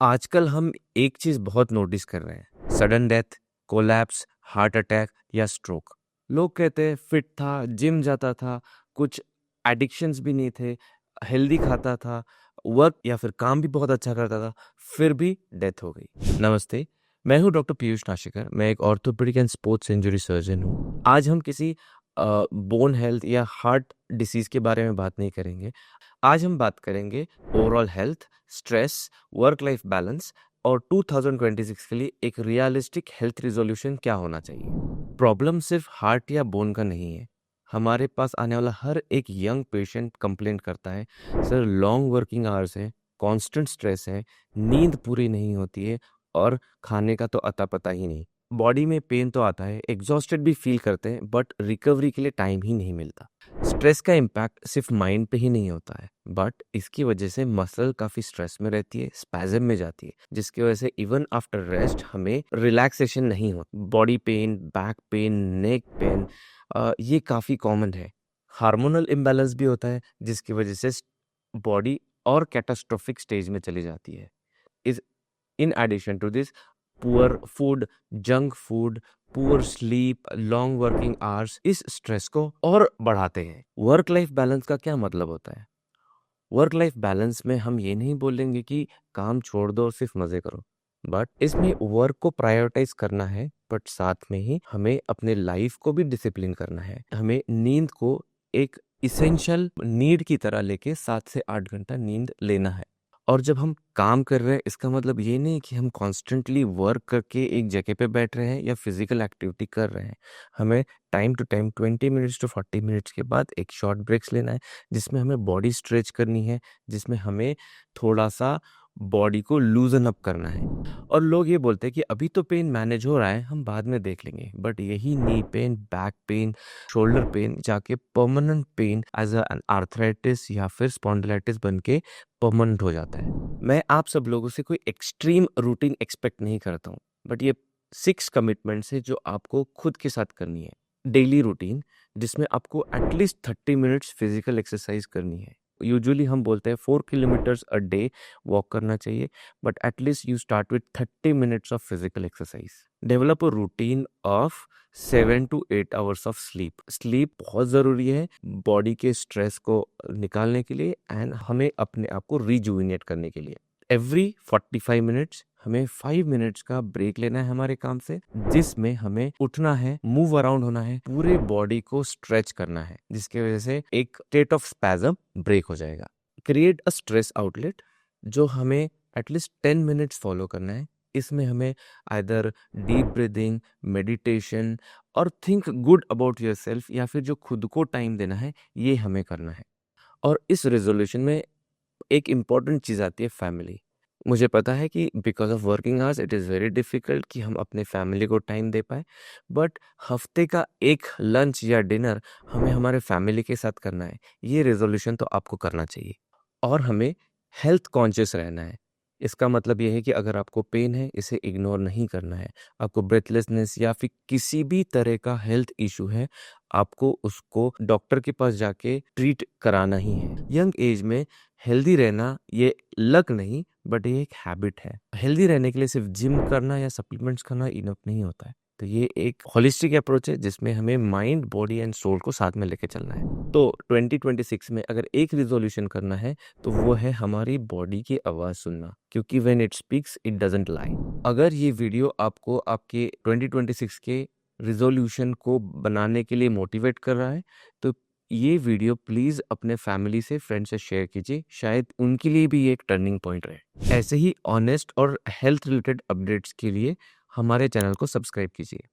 आजकल हम एक चीज बहुत नोटिस कर रहे हैं, sudden death, collapse, heart attack या स्ट्रोक। लोग कहते हैं फिट था, जिम जाता था, कुछ एडिक्शंस भी नहीं थे, हेल्दी खाता था, वर्क या फिर काम भी बहुत अच्छा करता था, फिर भी डेथ हो गई। नमस्ते, मैं हूं डॉक्टर पीयूष नाशिकर। मैं एक orthopaedic and sports injury surgeon हूं। आज हम किसी बोन हेल्थ या हार्ट डिसीज के बारे में बात नहीं करेंगे। आज हम बात करेंगे overall health, stress, work life balance और 2026 के लिए एक रियलिस्टिक हेल्थ रिजोल्यूशन क्या होना चाहिए। प्रॉब्लम सिर्फ हार्ट या बोन का नहीं है। हमारे पास आने वाला हर एक यंग पेशेंट कंप्लेंट करता है, सर लॉन्ग वर्किंग आवर्स है, कांस्टेंट स्ट्रेस है, नींद पूरी नहीं होती है और खाने का तो अता पता ही नहीं। बॉडी में पेन तो आता है, एग्जॉस्टेड भी फील करते हैं, बट रिकवरी के लिए टाइम ही नहीं मिलता। स्ट्रेस का इम्पैक्ट सिर्फ माइंड पे ही नहीं होता है, बट इसकी वजह से मसल काफी स्ट्रेस में रहती है, स्पैज़म में जाती है, जिसकी वजह से इवन आफ्टर रेस्ट हमें रिलैक्सेशन नहीं होता। Body pain, back pen, neck pain, ये काफी कॉमन है। हार्मोनल इम्बैलेंस भी होता है, जिसकी वजह से बॉडी और कैटास्ट्रोफिक स्टेज में चली जाती है। इस in addition to this, poor food, junk food, poor sleep, long working hours इस स्ट्रेस को और बढ़ाते हैं। वर्क लाइफ बैलेंस का क्या मतलब होता है? वर्क लाइफ बैलेंस में हम ये नहीं बोलेंगे कि काम छोड़ दो और सिर्फ मजे करो, बट इसमें वर्क को प्रायोरिटाइज करना है, बट साथ में ही हमें अपने लाइफ को भी डिसिप्लिन करना है। हमें नींद को एक इसेंशियल नीड की तरह लेके 7 से 8 घंटा नींद लेना है। और जब हम काम कर रहे हैं, इसका मतलब ये नहीं कि हम कॉन्स्टेंटली वर्क करके एक जगह पे बैठ रहे हैं या फिजिकल एक्टिविटी कर रहे हैं। हमें time to time 20 minutes to 40 minutes के बाद एक शॉर्ट ब्रेक्स लेना है, जिसमें हमें बॉडी स्ट्रेच करनी है, जिसमें हमें थोड़ा सा बॉडी को लूजन अप करना है। और लोग ये बोलते हैं कि अभी तो पेन मैनेज हो रहा है, हम बाद में देख लेंगे, बट यही knee pain, back pain, shoulder pain जाके permanent pain as an arthritis या फिर स्पॉन्डिलाइटिस बन के परमानेंट हो जाता है। मैं आप सब लोगों से कोई एक्सट्रीम रूटीन एक्सपेक्ट नहीं करता हूँ, बट ये 6 कमिटमेंट्स है जो आपको खुद के साथ करनी है। डेली रूटीन, जिसमें आपको एटलीस्ट 30 मिनट्स फिजिकल एक्सरसाइज करनी है। यूजुअली हम बोलते हैं 4 किलोमीटर्स अ डे वॉक करना चाहिए, but at least you start with 30 minutes of physical exercise. Develop a routine of 7 to 8 hours of sleep. Sleep बहुत ज़रूरी है बॉडी के स्ट्रेस को निकालने के लिए एंड हमें अपने आप को रिजुविनेट करने के लिए। एवरी 45 मिनट्स हमें 5 मिनट्स का ब्रेक लेना है हमारे काम से, जिसमें हमें उठना है, मूव अराउंड होना है, पूरे बॉडी को स्ट्रेच करना है, जिसकी वजह से एक स्टेट ऑफ स्पैज़म ब्रेक हो जाएगा। क्रिएट अ स्ट्रेस आउटलेट, जो हमें एटलीस्ट 10 मिनट्स फॉलो करना है। इसमें हमें आइदर डीप ब्रीदिंग, मेडिटेशन और थिंक गुड अबाउट योरसेल्फ या फिर जो खुद को टाइम देना है, ये हमें करना है। और इस रेजोल्यूशन में एक इम्पॉर्टेंट चीज़ आती है, फैमिली। मुझे पता है कि because of working hours it is very difficult कि हम अपने फैमिली को टाइम दे पाए, बट हफ्ते का एक लंच या डिनर हमें हमारे फैमिली के साथ करना है। ये रेजोल्यूशन तो आपको करना चाहिए। और हमें हेल्थ कॉन्शियस रहना है। इसका मतलब ये है कि अगर आपको पेन है, इसे इग्नोर नहीं करना है। आपको ब्रेथलेसनेस या फिर किसी भी तरह का हेल्थ इशू है, आपको उसको डॉक्टर के पास जाके ट्रीट कराना ही है। यंग एज में हेल्दी रहना ये लक नहीं, बट ये एक हैबिट है। हेल्दी रहने के लिए सिर्फ जिम करना या सप्लीमेंट्स खाना इनफ नहीं होता है। तो ये एक होलिस्टिक अप्रोच है, जिसमें हमें माइंड, बॉडी एंड सोल को साथ में लेके चलना है। तो 2026 में अगर एक रिजोल्यूशन करना है, तो वो है हमारी बॉडी की आवाज़ सुनना, क्योंकि when it speaks it doesn't lie. अगर ये वीडियो आपको आपके 2026 के रिजोल्यूशन को बनाने के लिए मोटिवेट कर रहा है, तो ये वीडियो प्लीज़ अपने फैमिली से, फ्रेंड से शेयर कीजिए। शायद उनके लिए भी ये एक टर्निंग पॉइंट रहे। ऐसे ही ऑनेस्ट और हेल्थ रिलेटेड अपडेट्स के लिए हमारे चैनल को सब्सक्राइब कीजिए।